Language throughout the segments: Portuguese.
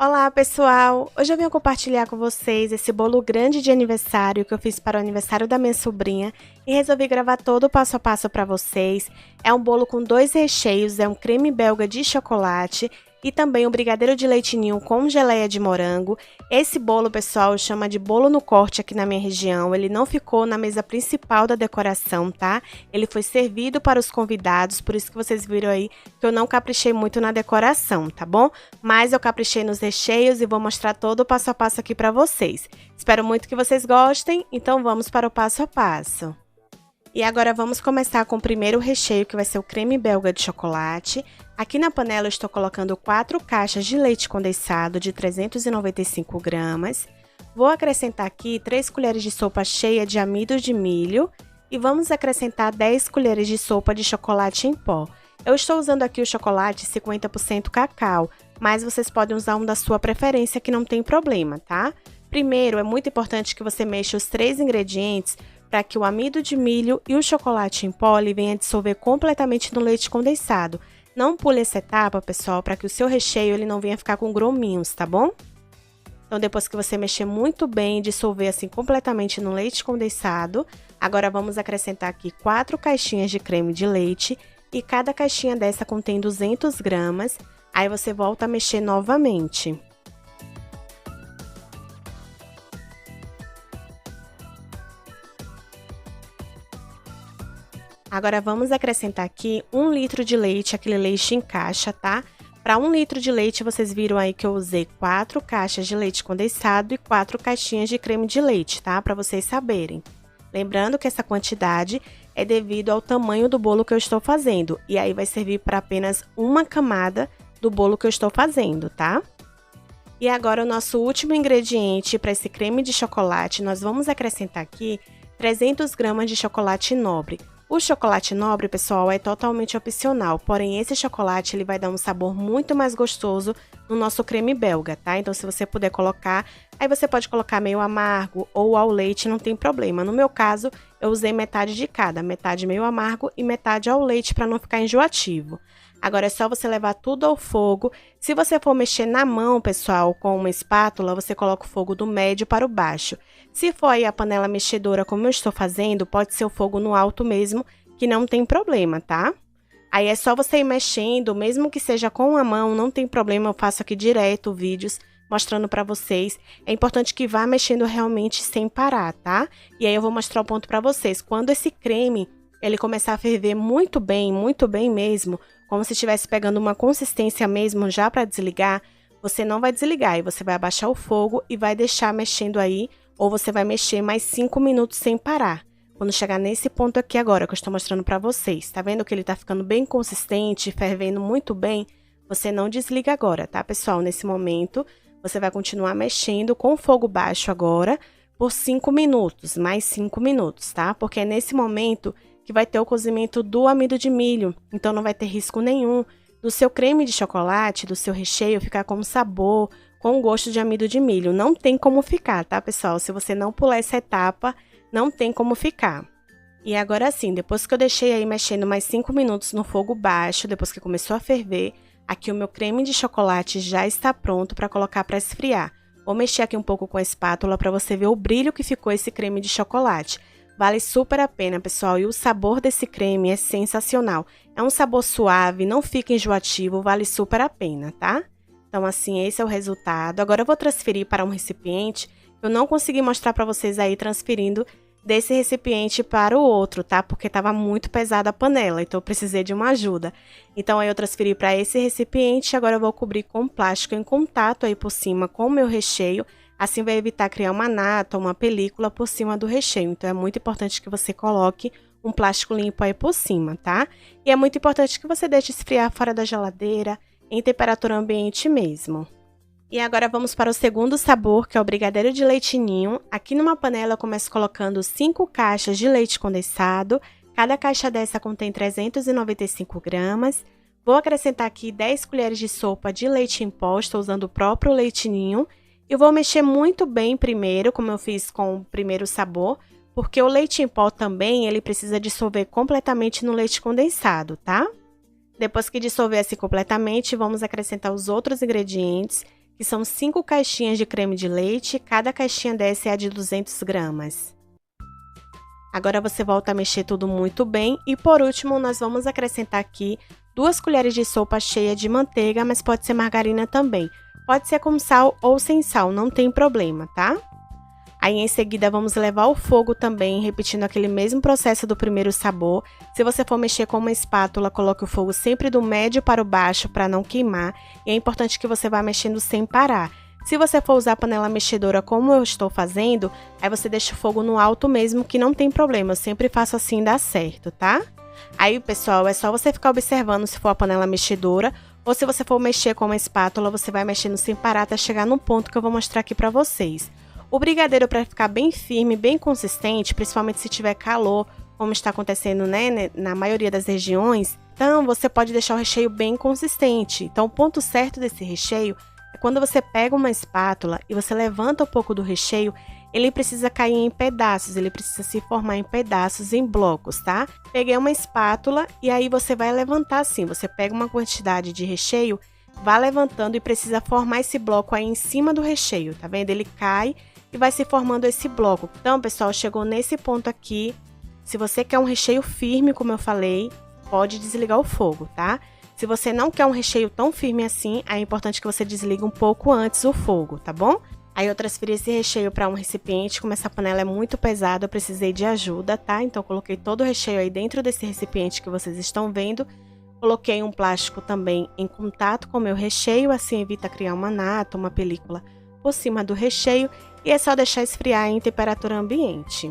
Olá, pessoal! Hoje eu venho compartilhar com vocês esse bolo grande de aniversário que eu fiz para o aniversário da minha sobrinha e resolvi gravar todo o passo a passo para vocês. É um bolo com dois recheios, é um creme belga de chocolate e também um brigadeiro de leite ninho com geleia de morango. Esse bolo, pessoal, chama de bolo no corte aqui na minha região. Ele não ficou na mesa principal da decoração, tá? Ele foi servido para os convidados, por isso que vocês viram aí que eu não caprichei muito na decoração, tá bom? Mas eu caprichei nos recheios e vou mostrar todo o passo a passo aqui para vocês. Espero muito que vocês gostem, então vamos para o passo a passo. E agora vamos começar com o primeiro recheio, que vai ser o creme belga de chocolate. Aqui na panela eu estou colocando 4 caixas de leite condensado de 395 gramas. Vou acrescentar aqui 3 colheres de sopa cheia de amido de milho e vamos acrescentar 10 colheres de sopa de chocolate em pó. Eu estou usando aqui o chocolate 50% cacau, mas vocês podem usar um da sua preferência que não tem problema, tá? Primeiro, é muito importante que você mexa os 3 ingredientes para que o amido de milho e o chocolate em pó venham a dissolver completamente no leite condensado. Não pule essa etapa, pessoal, para que o seu recheio ele não venha ficar com grominhos, tá bom? Então, depois que você mexer muito bem e dissolver assim completamente no leite condensado, agora vamos acrescentar aqui 4 caixinhas de creme de leite e cada caixinha dessa contém 200 gramas. Aí você volta a mexer novamente. Agora vamos acrescentar aqui 1 litro de leite, aquele leite em caixa, tá? Para 1 litro de leite, vocês viram aí que eu usei 4 caixas de leite condensado e 4 caixinhas de creme de leite, tá? Para vocês saberem. Lembrando que essa quantidade é devido ao tamanho do bolo que eu estou fazendo. E aí vai servir para apenas uma camada do bolo que eu estou fazendo, tá? E agora o nosso último ingrediente para esse creme de chocolate, nós vamos acrescentar aqui 300 gramas de chocolate nobre. O chocolate nobre, pessoal, é totalmente opcional, porém esse chocolate ele vai dar um sabor muito mais gostoso no nosso creme belga, tá? Então se você puder colocar, aí você pode colocar meio amargo ou ao leite, não tem problema. No meu caso, eu usei metade de cada, metade meio amargo e metade ao leite para não ficar enjoativo. Agora é só você levar tudo ao fogo. Se você for mexer na mão, pessoal, com uma espátula, você coloca o fogo do médio para o baixo. Se for aí a panela mexedora, como eu estou fazendo, pode ser o fogo no alto mesmo, que não tem problema, tá? Aí é só você ir mexendo, mesmo que seja com a mão, não tem problema, eu faço aqui direto vídeos mostrando para vocês. É importante que vá mexendo realmente sem parar, tá? E aí eu vou mostrar o ponto para vocês. Quando esse creme ele começar a ferver muito bem mesmo, como se estivesse pegando uma consistência mesmo já para desligar, você não vai desligar e você vai abaixar o fogo e vai deixar mexendo aí, ou você vai mexer mais 5 minutos sem parar. Quando chegar nesse ponto aqui agora que eu estou mostrando para vocês, tá vendo que ele tá ficando bem consistente, fervendo muito bem? Você não desliga agora, tá, pessoal? Nesse momento, você vai continuar mexendo com o fogo baixo agora por 5 minutos, mais 5 minutos, tá? Porque é nesse momento que vai ter o cozimento do amido de milho, então não vai ter risco nenhum do seu creme de chocolate, do seu recheio ficar com sabor, com gosto de amido de milho. Não tem como ficar, tá, pessoal? Se você não pular essa etapa, não tem como ficar. E agora sim, depois que eu deixei aí mexendo mais 5 minutos no fogo baixo, depois que começou a ferver, aqui o meu creme de chocolate já está pronto para colocar para esfriar. Vou mexer aqui um pouco com a espátula para você ver o brilho que ficou esse creme de chocolate. Vale super a pena, pessoal, e o sabor desse creme é sensacional. É um sabor suave, não fica enjoativo, vale super a pena, tá? Então, assim, esse é o resultado. Agora eu vou transferir para um recipiente. Eu não consegui mostrar para vocês aí transferindo desse recipiente para o outro, tá? Porque estava muito pesada a panela, então eu precisei de uma ajuda. Então, aí eu transferi para esse recipiente e agora eu vou cobrir com plástico em contato aí por cima com o meu recheio. Assim vai evitar criar uma nata ou uma película por cima do recheio. Então, é muito importante que você coloque um plástico limpo aí por cima, tá? E é muito importante que você deixe esfriar fora da geladeira, em temperatura ambiente mesmo. E agora vamos para o segundo sabor, que é o brigadeiro de leite ninho. Aqui numa panela eu começo colocando 5 caixas de leite condensado. Cada caixa dessa contém 395 gramas. Vou acrescentar aqui 10 colheres de sopa de leite em pó, estou usando o próprio leite ninho. Eu vou mexer muito bem primeiro, como eu fiz com o primeiro sabor, porque o leite em pó também, ele precisa dissolver completamente no leite condensado, tá? Depois que dissolver assim completamente, vamos acrescentar os outros ingredientes, que são 5 caixinhas de creme de leite, cada caixinha dessa é a de 200 gramas. Agora você volta a mexer tudo muito bem e por último nós vamos acrescentar aqui 2 colheres de sopa cheias de manteiga, mas pode ser margarina também. Pode ser com sal ou sem sal, não tem problema, tá? Aí em seguida vamos levar ao fogo também, repetindo aquele mesmo processo do primeiro sabor. Se você for mexer com uma espátula, coloque o fogo sempre do médio para o baixo para não queimar. E é importante que você vá mexendo sem parar. Se você for usar a panela mexedora como eu estou fazendo, aí você deixa o fogo no alto mesmo, que não tem problema. Eu sempre faço assim e dá certo, tá? Aí, pessoal, é só você ficar observando se for a panela mexedora ou se você for mexer com uma espátula, você vai mexendo sem parar até chegar no ponto que eu vou mostrar aqui para vocês. O brigadeiro, para ficar bem firme, bem consistente, principalmente se tiver calor, como está acontecendo, né, na maioria das regiões, então você pode deixar o recheio bem consistente. Então, o ponto certo desse recheio é quando você pega uma espátula e você levanta um pouco do recheio, ele precisa cair em pedaços, ele precisa se formar em pedaços, em blocos, tá? Peguei uma espátula e aí você vai levantar assim, você pega uma quantidade de recheio, vai levantando e precisa formar esse bloco aí em cima do recheio, tá vendo? Ele cai e vai se formando esse bloco. Então, pessoal, chegou nesse ponto aqui. Se você quer um recheio firme, como eu falei, pode desligar o fogo, tá? Se você não quer um recheio tão firme assim, é importante que você desligue um pouco antes o fogo, tá bom? Aí eu transferi esse recheio para um recipiente, como essa panela é muito pesada, eu precisei de ajuda, tá? Então, eu coloquei todo o recheio aí dentro desse recipiente que vocês estão vendo. Coloquei um plástico também em contato com o meu recheio, assim evita criar uma nata, uma película por cima do recheio. E é só deixar esfriar em temperatura ambiente.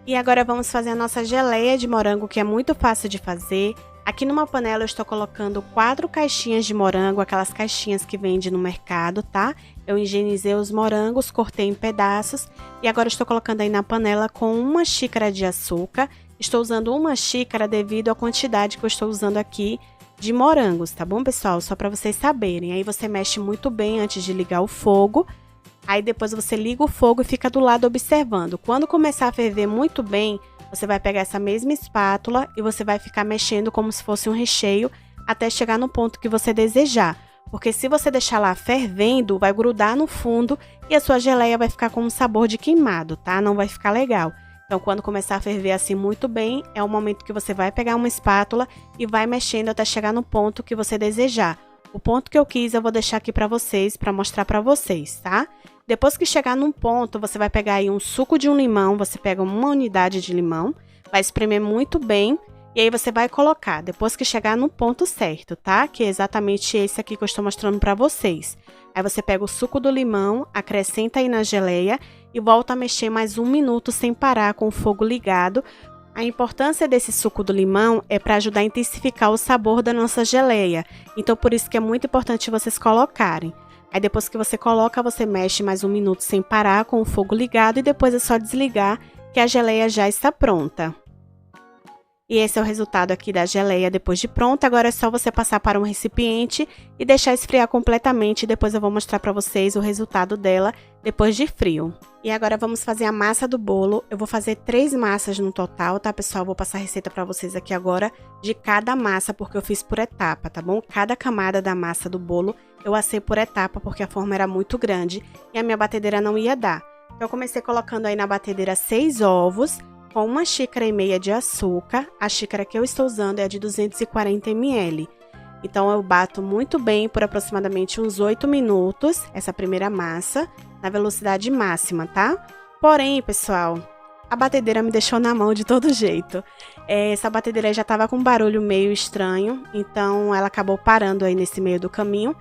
E agora vamos fazer a nossa geleia de morango, que é muito fácil de fazer. Aqui numa panela eu estou colocando 4 caixinhas de morango, aquelas caixinhas que vende no mercado, tá? Eu higienizei os morangos, cortei em pedaços e agora estou colocando aí na panela com 1 xícara de açúcar. Estou usando 1 xícara devido à quantidade que eu estou usando aqui de morangos, tá bom, pessoal? Só para vocês saberem. Aí você mexe muito bem antes de ligar o fogo. Aí depois você liga o fogo e fica do lado observando. Quando começar a ferver muito bem, você vai pegar essa mesma espátula e você vai ficar mexendo como se fosse um recheio até chegar no ponto que você desejar. Porque se você deixar lá fervendo, vai grudar no fundo e a sua geleia vai ficar com um sabor de queimado, tá? Não vai ficar legal. Então, quando começar a ferver assim muito bem, é o momento que você vai pegar uma espátula e vai mexendo até chegar no ponto que você desejar. O ponto que eu quis eu vou deixar aqui para vocês, para mostrar para vocês, tá? Depois que chegar num ponto, você vai pegar aí um suco de um limão, você pega uma unidade de limão, vai espremer muito bem e aí você vai colocar, depois que chegar no ponto certo, tá? Que é exatamente esse aqui que eu estou mostrando para vocês. Aí você pega o suco do limão, acrescenta aí na geleia e volta a mexer mais 1 minuto sem parar com o fogo ligado. A importância desse suco do limão é para ajudar a intensificar o sabor da nossa geleia, então por isso que é muito importante vocês colocarem. Aí depois que você coloca, você mexe mais 1 minuto sem parar com o fogo ligado e depois é só desligar que a geleia já está pronta. E esse é o resultado aqui da geleia depois de pronta. Agora é só você passar para um recipiente e deixar esfriar completamente. Depois eu vou mostrar para vocês o resultado dela depois de frio. E agora vamos fazer a massa do bolo. Eu vou fazer 3 massas no total, tá, pessoal? Vou passar a receita para vocês aqui agora de cada massa, porque eu fiz por etapa, tá bom? Cada camada da massa do bolo eu assei por etapa, porque a forma era muito grande e a minha batedeira não ia dar. Então, eu comecei colocando aí na batedeira 6 ovos, com 1,5 xícaras de açúcar. A xícara que eu estou usando é a de 240 ml. Então, eu bato muito bem por aproximadamente uns 8 minutos, essa primeira massa, na velocidade máxima, tá? Porém, pessoal, a batedeira me deixou na mão de todo jeito. Essa batedeira já estava com um barulho meio estranho, então ela acabou parando aí nesse meio do caminho.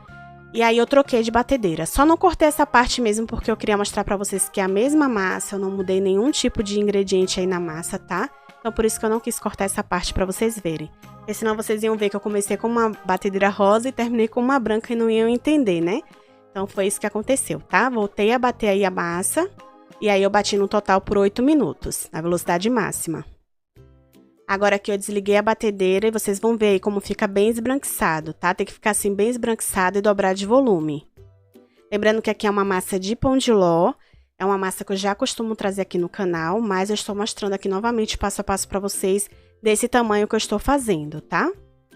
E aí eu troquei de batedeira. Só não cortei essa parte mesmo porque eu queria mostrar pra vocês que é a mesma massa, eu não mudei nenhum tipo de ingrediente aí na massa, tá? Então por isso que eu não quis cortar essa parte pra vocês verem. Porque senão vocês iam ver que eu comecei com uma batedeira rosa e terminei com uma branca e não iam entender, né? Então foi isso que aconteceu, tá? Voltei a bater aí a massa e aí eu bati no total por 8 minutos, na velocidade máxima. Agora aqui eu desliguei a batedeira e vocês vão ver aí como fica bem esbranquiçado, tá? Tem que ficar assim bem esbranquiçado e dobrar de volume. Lembrando que aqui é uma massa de pão de ló, é uma massa que eu já costumo trazer aqui no canal, mas eu estou mostrando aqui novamente passo a passo para vocês desse tamanho que eu estou fazendo, tá?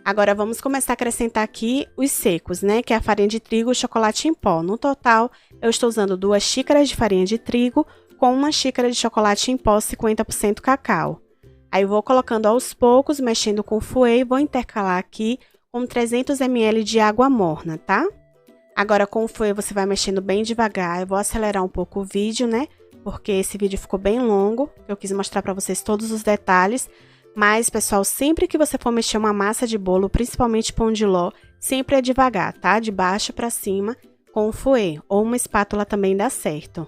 Agora, vamos começar a acrescentar aqui os secos, né? Que é a farinha de trigo e o chocolate em pó. No total, eu estou usando 2 xícaras de farinha de trigo com 1 xícara de chocolate em pó 50% cacau. Aí, eu vou colocando aos poucos, mexendo com o fouet e vou intercalar aqui com 300 ml de água morna, tá? Agora, com o fouet, você vai mexendo bem devagar. Eu vou acelerar um pouco o vídeo, né? Porque esse vídeo ficou bem longo. Eu quis mostrar para vocês todos os detalhes. Mas, pessoal, sempre que você for mexer uma massa de bolo, principalmente pão de ló, sempre é devagar, tá? De baixo para cima, com o fouet. Ou uma espátula também dá certo.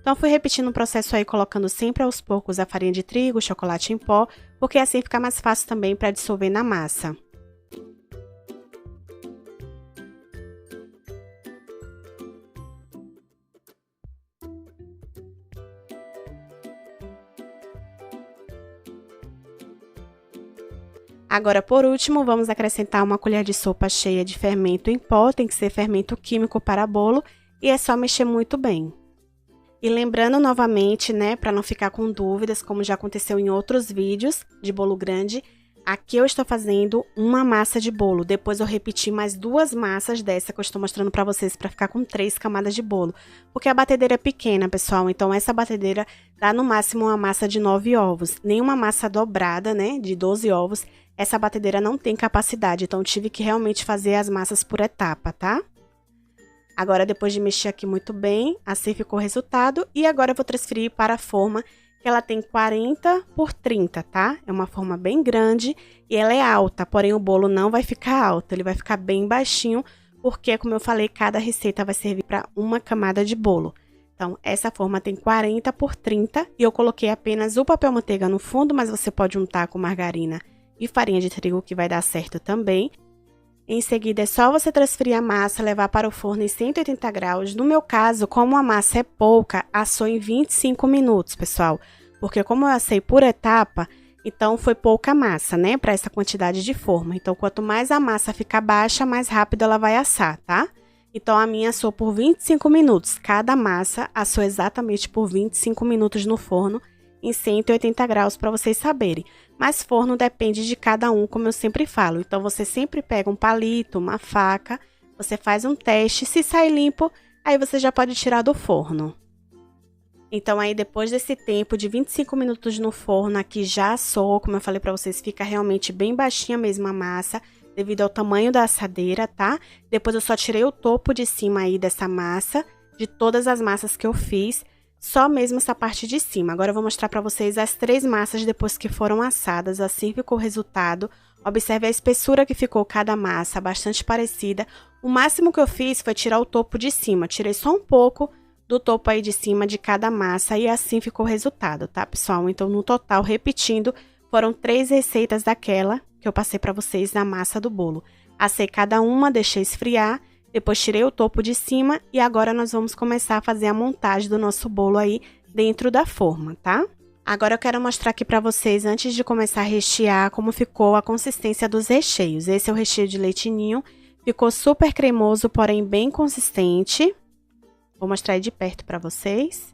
Então, fui repetindo o processo aí, colocando sempre aos poucos a farinha de trigo, o chocolate em pó, porque assim fica mais fácil também para dissolver na massa. Agora, por último, vamos acrescentar 1 colher de sopa cheia de fermento em pó, tem que ser fermento químico para bolo, e é só mexer muito bem. E lembrando novamente, né, para não ficar com dúvidas, como já aconteceu em outros vídeos de bolo grande, aqui eu estou fazendo uma massa de bolo, depois eu repeti mais 2 massas dessa que eu estou mostrando para vocês, para ficar com 3 camadas de bolo, porque a batedeira é pequena, pessoal, então essa batedeira dá no máximo uma massa de 9 ovos, nenhuma massa dobrada, né, de 12 ovos, essa batedeira não tem capacidade, então tive que realmente fazer as massas por etapa, tá? Agora, depois de mexer aqui muito bem, assim ficou o resultado. E agora eu vou transferir para a forma, que ela tem 40 por 30, tá? É uma forma bem grande e ela é alta, porém o bolo não vai ficar alto, ele vai ficar bem baixinho, porque, como eu falei, cada receita vai servir para uma camada de bolo. Então, essa forma tem 40 por 30 e eu coloquei apenas o papel manteiga no fundo, mas você pode untar com margarina e farinha de trigo, que vai dar certo também. Em seguida, é só você transferir a massa, levar para o forno em 180 graus. No meu caso, como a massa é pouca, assou em 25 minutos, pessoal. Porque como eu assei por etapa, então foi pouca massa, né? Para essa quantidade de forma. Então, quanto mais a massa ficar baixa, mais rápido ela vai assar, tá? Então, a minha assou por 25 minutos. Cada massa assou exatamente por 25 minutos no forno, em 180 graus, para vocês saberem. Mas forno depende de cada um, como eu sempre falo. Então, você sempre pega um palito, uma faca, você faz um teste. Se sair limpo, aí você já pode tirar do forno. Então, aí depois desse tempo de 25 minutos no forno, aqui já assou, como eu falei para vocês, fica realmente bem baixinha mesmo a massa, devido ao tamanho da assadeira, tá? Depois eu só tirei o topo de cima aí dessa massa, de todas as massas que eu fiz. Só mesmo essa parte de cima. Agora eu vou mostrar para vocês as 3 massas depois que foram assadas. Assim ficou o resultado. Observe a espessura que ficou cada massa, bastante parecida. O máximo que eu fiz foi tirar o topo de cima. Tirei só um pouco do topo aí de cima de cada massa e assim ficou o resultado, tá, pessoal? Então, no total, repetindo, foram 3 receitas daquela que eu passei para vocês na massa do bolo. Assei cada uma, deixei esfriar. Depois tirei o topo de cima e agora nós vamos começar a fazer a montagem do nosso bolo aí dentro da forma, tá? Agora eu quero mostrar aqui pra vocês, antes de começar a rechear, como ficou a consistência dos recheios. Esse é o recheio de leite ninho, ficou super cremoso, porém bem consistente. Vou mostrar aí de perto pra vocês.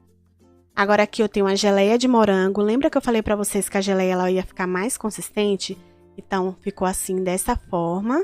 Agora aqui eu tenho a geleia de morango. Lembra que eu falei pra vocês que a geleia ela ia ficar mais consistente? Então, ficou assim, dessa forma.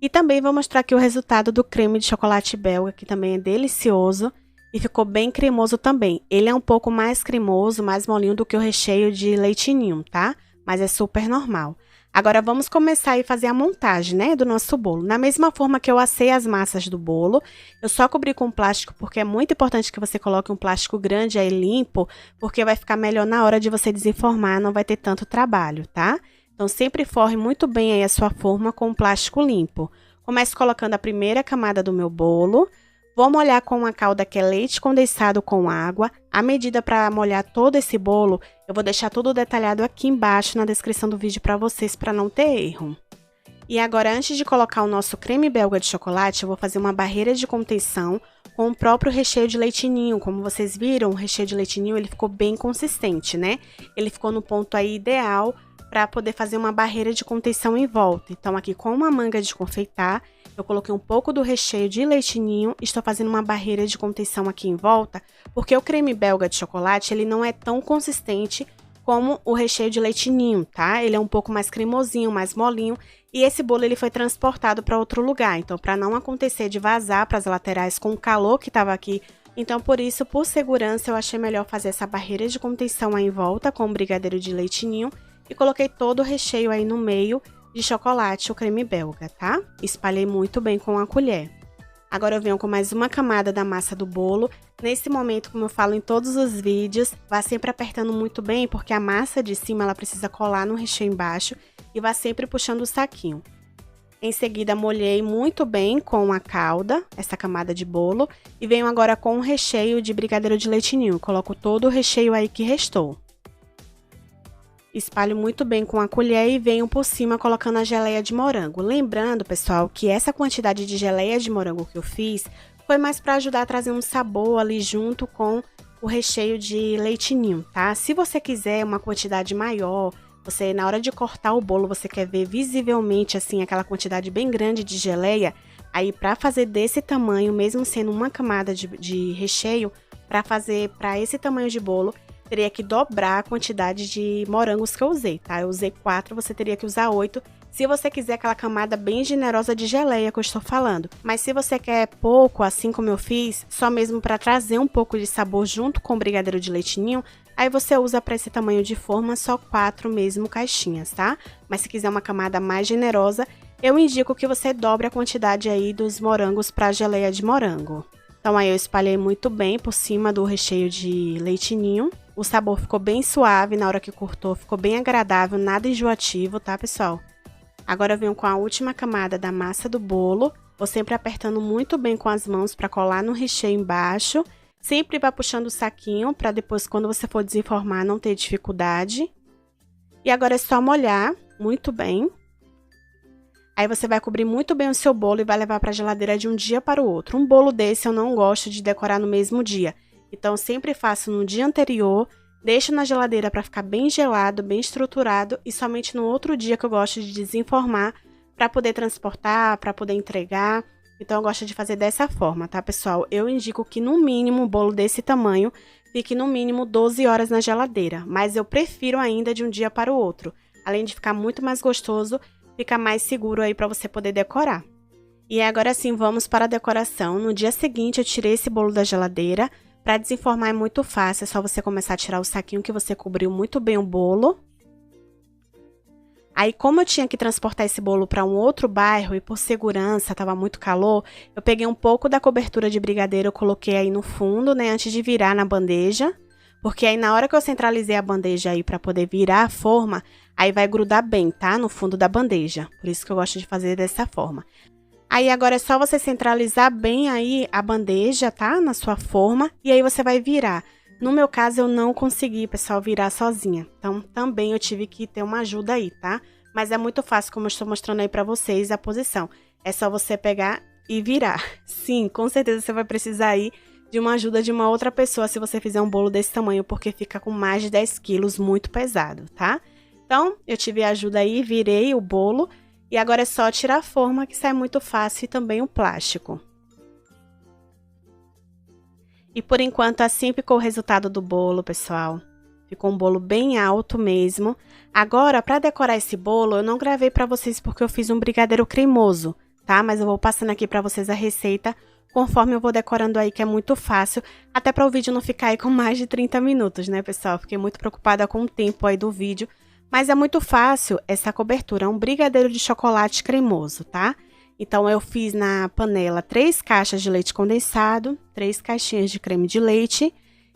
E também vou mostrar aqui o resultado do creme de chocolate belga, que também é delicioso e ficou bem cremoso também. Ele é um pouco mais cremoso, mais molinho do que o recheio de leite ninho, tá? Mas é super normal. Agora, vamos começar a fazer a montagem, né, do nosso bolo. Na mesma forma que eu assei as massas do bolo, eu só cobri com plástico, porque é muito importante que você coloque um plástico grande aí limpo, porque vai ficar melhor na hora de você desenformar, não vai ter tanto trabalho, tá? Então, sempre forre muito bem aí a sua forma com plástico limpo. Começo colocando a primeira camada do meu bolo. Vou molhar com uma calda que é leite condensado com água. A medida para molhar todo esse bolo, eu vou deixar tudo detalhado aqui embaixo na descrição do vídeo para vocês, para não ter erro. E agora, antes de colocar o nosso creme belga de chocolate, eu vou fazer uma barreira de contenção com o próprio recheio de leite ninho. Como vocês viram, o recheio de leite ninho, ele ficou bem consistente, né? Ele ficou no ponto aí ideal para poder fazer uma barreira de contenção em volta. Então, aqui com uma manga de confeitar, eu coloquei um pouco do recheio de leite ninho, estou fazendo uma barreira de contenção aqui em volta, porque o creme belga de chocolate, ele não é tão consistente como o recheio de leite ninho, tá? Ele é um pouco mais cremosinho, mais molinho. E esse bolo ele foi transportado para outro lugar. Então, para não acontecer de vazar para as laterais com o calor que estava aqui, então por isso, por segurança, eu achei melhor fazer essa barreira de contenção aí em volta com o brigadeiro de leite ninho e coloquei todo o recheio aí no meio de chocolate, o creme belga, tá? Espalhei muito bem com a colher. Agora eu venho com mais uma camada da massa do bolo. Nesse momento, como eu falo em todos os vídeos, vá sempre apertando muito bem, porque a massa de cima ela precisa colar no recheio embaixo e vá sempre puxando o saquinho. Em seguida, molhei muito bem com a calda, essa camada de bolo, e venho agora com o recheio de brigadeiro de leite ninho. Coloco todo o recheio aí que restou. Espalho muito bem com a colher e venho por cima colocando a geleia de morango. Lembrando, pessoal, que essa quantidade de geleia de morango que eu fiz foi mais para ajudar a trazer um sabor ali junto com o recheio de leite ninho, tá? Se você quiser uma quantidade maior, você na hora de cortar o bolo, você quer ver visivelmente assim aquela quantidade bem grande de geleia, aí para fazer desse tamanho, mesmo sendo uma camada de recheio, para fazer para esse tamanho de bolo, teria que dobrar a quantidade de morangos que eu usei, tá? Eu usei 4, você teria que usar 8, se você quiser aquela camada bem generosa de geleia que eu estou falando. Mas se você quer pouco, assim como eu fiz, só mesmo para trazer um pouco de sabor junto com o brigadeiro de leite ninho, aí você usa para esse tamanho de forma só 4 mesmo caixinhas, tá? Mas se quiser uma camada mais generosa, eu indico que você dobre a quantidade aí dos morangos para a geleia de morango. Então aí eu espalhei muito bem por cima do recheio de leite ninho. O sabor ficou bem suave, na hora que cortou ficou bem agradável, nada enjoativo, tá, pessoal? Agora eu venho com a última camada da massa do bolo, vou sempre apertando muito bem com as mãos para colar no recheio embaixo. Sempre vá puxando o saquinho para depois, quando você for desenformar, não ter dificuldade. E agora é só molhar muito bem. Aí você vai cobrir muito bem o seu bolo e vai levar para a geladeira de um dia para o outro. Um bolo desse eu não gosto de decorar no mesmo dia. Então, eu sempre faço no dia anterior, deixo na geladeira para ficar bem gelado, bem estruturado. E somente no outro dia que eu gosto de desenformar para poder transportar, para poder entregar. Então, eu gosto de fazer dessa forma, tá, pessoal? Eu indico que, no mínimo, um bolo desse tamanho fique, no mínimo, 12 horas na geladeira. Mas eu prefiro ainda de um dia para o outro. Além de ficar muito mais gostoso, fica mais seguro aí para você poder decorar. E agora sim, vamos para a decoração. No dia seguinte, eu tirei esse bolo da geladeira. Para desenformar é muito fácil, é só você começar a tirar o saquinho que você cobriu muito bem o bolo. Aí, como eu tinha que transportar esse bolo para um outro bairro e por segurança, estava muito calor, eu peguei um pouco da cobertura de brigadeiro, eu coloquei aí no fundo, né, antes de virar na bandeja. Porque aí, na hora que eu centralizei a bandeja aí para poder virar a forma, aí vai grudar bem, tá? No fundo da bandeja. Por isso que eu gosto de fazer dessa forma. Aí, agora é só você centralizar bem aí a bandeja, tá? Na sua forma. E aí, você vai virar. No meu caso, eu não consegui, pessoal, virar sozinha. Então, também eu tive que ter uma ajuda aí, tá? Mas é muito fácil, como eu estou mostrando aí pra vocês, a posição. É só você pegar e virar. Sim, com certeza você vai precisar aí de uma ajuda de uma outra pessoa se você fizer um bolo desse tamanho, porque fica com mais de 10 quilos, muito pesado, tá? Então, eu tive ajuda aí, virei o bolo. E agora é só tirar a forma, que sai muito fácil, e também o plástico. E por enquanto, assim ficou o resultado do bolo, pessoal. Ficou um bolo bem alto mesmo. Agora, para decorar esse bolo, eu não gravei para vocês porque eu fiz um brigadeiro cremoso, tá? Mas eu vou passando aqui para vocês a receita, conforme eu vou decorando aí, que é muito fácil. Até para o vídeo não ficar aí com mais de 30 minutos, né, pessoal? Fiquei muito preocupada com o tempo aí do vídeo. Mas é muito fácil essa cobertura, é um brigadeiro de chocolate cremoso, tá? Então, eu fiz na panela 3 caixas de leite condensado, 3 caixinhas de creme de leite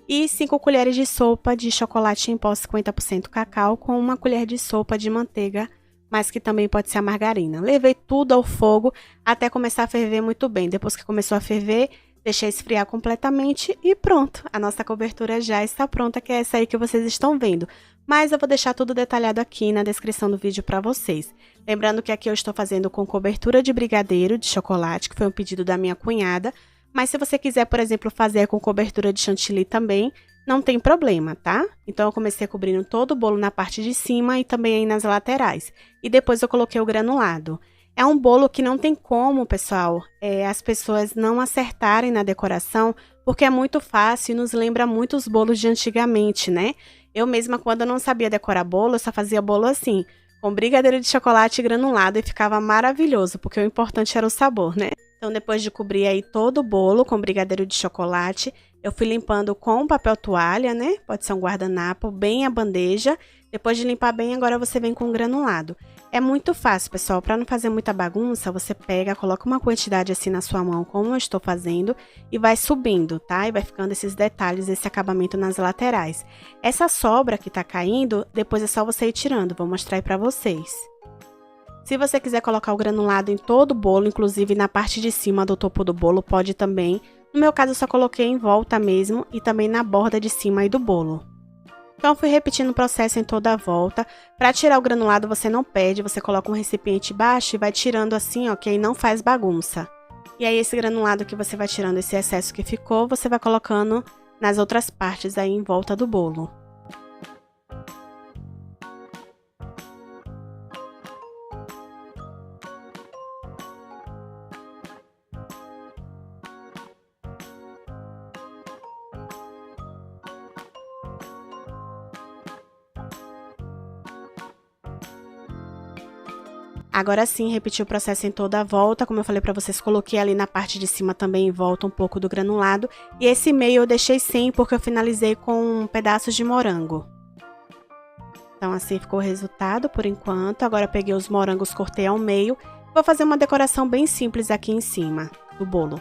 e 5 colheres de sopa de chocolate em pó 50% cacau com 1 colher de sopa de manteiga, mas que também pode ser a margarina. Levei tudo ao fogo até começar a ferver muito bem. Depois que começou a ferver, deixei esfriar completamente e pronto. A nossa cobertura já está pronta, que é essa aí que vocês estão vendo. Mas eu vou deixar tudo detalhado aqui na descrição do vídeo para vocês. Lembrando que aqui eu estou fazendo com cobertura de brigadeiro de chocolate, que foi um pedido da minha cunhada. Mas se você quiser, por exemplo, fazer com cobertura de chantilly também, não tem problema, tá? Então, eu comecei cobrindo todo o bolo na parte de cima e também aí nas laterais. E depois eu coloquei o granulado. É um bolo que não tem como, pessoal, as pessoas não acertarem na decoração, porque é muito fácil e nos lembra muito os bolos de antigamente, né? Eu mesma, quando eu não sabia decorar bolo, eu só fazia bolo assim, com brigadeiro de chocolate granulado e ficava maravilhoso, porque o importante era o sabor, né? Então, depois de cobrir aí todo o bolo com brigadeiro de chocolate, eu fui limpando com papel toalha, né? Pode ser um guardanapo, bem a bandeja. Depois de limpar bem, agora você vem com o granulado. É muito fácil, pessoal. Para não fazer muita bagunça, você pega, coloca uma quantidade assim na sua mão, como eu estou fazendo, e vai subindo, tá? E vai ficando esses detalhes, esse acabamento nas laterais. Essa sobra que tá caindo, depois é só você ir tirando. Vou mostrar aí pra vocês. Se você quiser colocar o granulado em todo o bolo, inclusive na parte de cima do topo do bolo, pode também. No meu caso, eu só coloquei em volta mesmo e também na borda de cima aí do bolo. Então, eu fui repetindo o processo em toda a volta. Para tirar o granulado, você não perde, você coloca um recipiente baixo e vai tirando assim, ó, que aí não faz bagunça. E aí, esse granulado que você vai tirando, esse excesso que ficou, você vai colocando nas outras partes aí em volta do bolo. Agora sim, repeti o processo em toda a volta, como eu falei pra vocês, coloquei ali na parte de cima também em volta um pouco do granulado. E esse meio eu deixei sem, porque eu finalizei com pedaços de morango. Então assim ficou o resultado por enquanto. Agora eu peguei os morangos, cortei ao meio. Vou fazer uma decoração bem simples aqui em cima do bolo.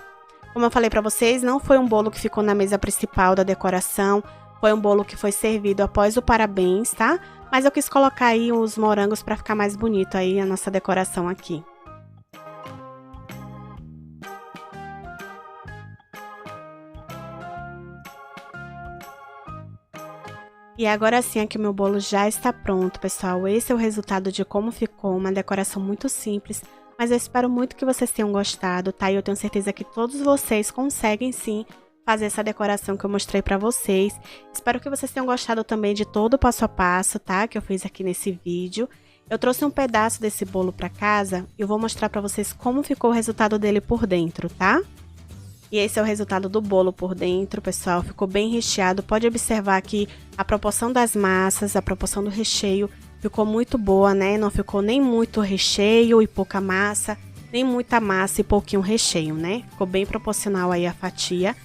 Como eu falei pra vocês, não foi um bolo que ficou na mesa principal da decoração. Foi um bolo que foi servido após o parabéns, tá? Mas eu quis colocar aí os morangos para ficar mais bonito aí a nossa decoração aqui. E agora sim, aqui o meu bolo já está pronto, pessoal. Esse é o resultado de como ficou, uma decoração muito simples. Mas eu espero muito que vocês tenham gostado, tá? E eu tenho certeza que todos vocês conseguem sim fazer essa decoração que eu mostrei pra vocês. Espero que vocês tenham gostado também de todo o passo a passo, tá? Que eu fiz aqui nesse vídeo. Eu trouxe um pedaço desse bolo pra casa e eu vou mostrar pra vocês como ficou o resultado dele por dentro, tá? E esse é o resultado do bolo por dentro, pessoal. Ficou bem recheado. Pode observar que a proporção das massas, a proporção do recheio ficou muito boa, né? Não ficou nem muito recheio e pouca massa, nem muita massa e pouquinho recheio, né? Ficou bem proporcional aí a fatia.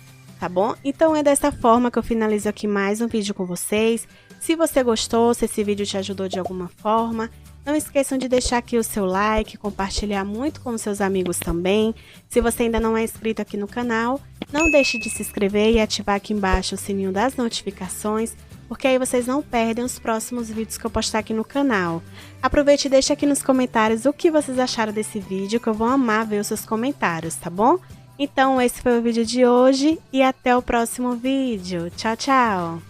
Tá bom? Então é dessa forma que eu finalizo aqui mais um vídeo com vocês. Se você gostou, se esse vídeo te ajudou de alguma forma, não esqueçam de deixar aqui o seu like, compartilhar muito com seus amigos também. Se você ainda não é inscrito aqui no canal, não deixe de se inscrever e ativar aqui embaixo o sininho das notificações, porque aí vocês não perdem os próximos vídeos que eu postar aqui no canal. Aproveite e deixe aqui nos comentários o que vocês acharam desse vídeo, que eu vou amar ver os seus comentários, tá bom? Então, esse foi o vídeo de hoje e até o próximo vídeo. Tchau, tchau!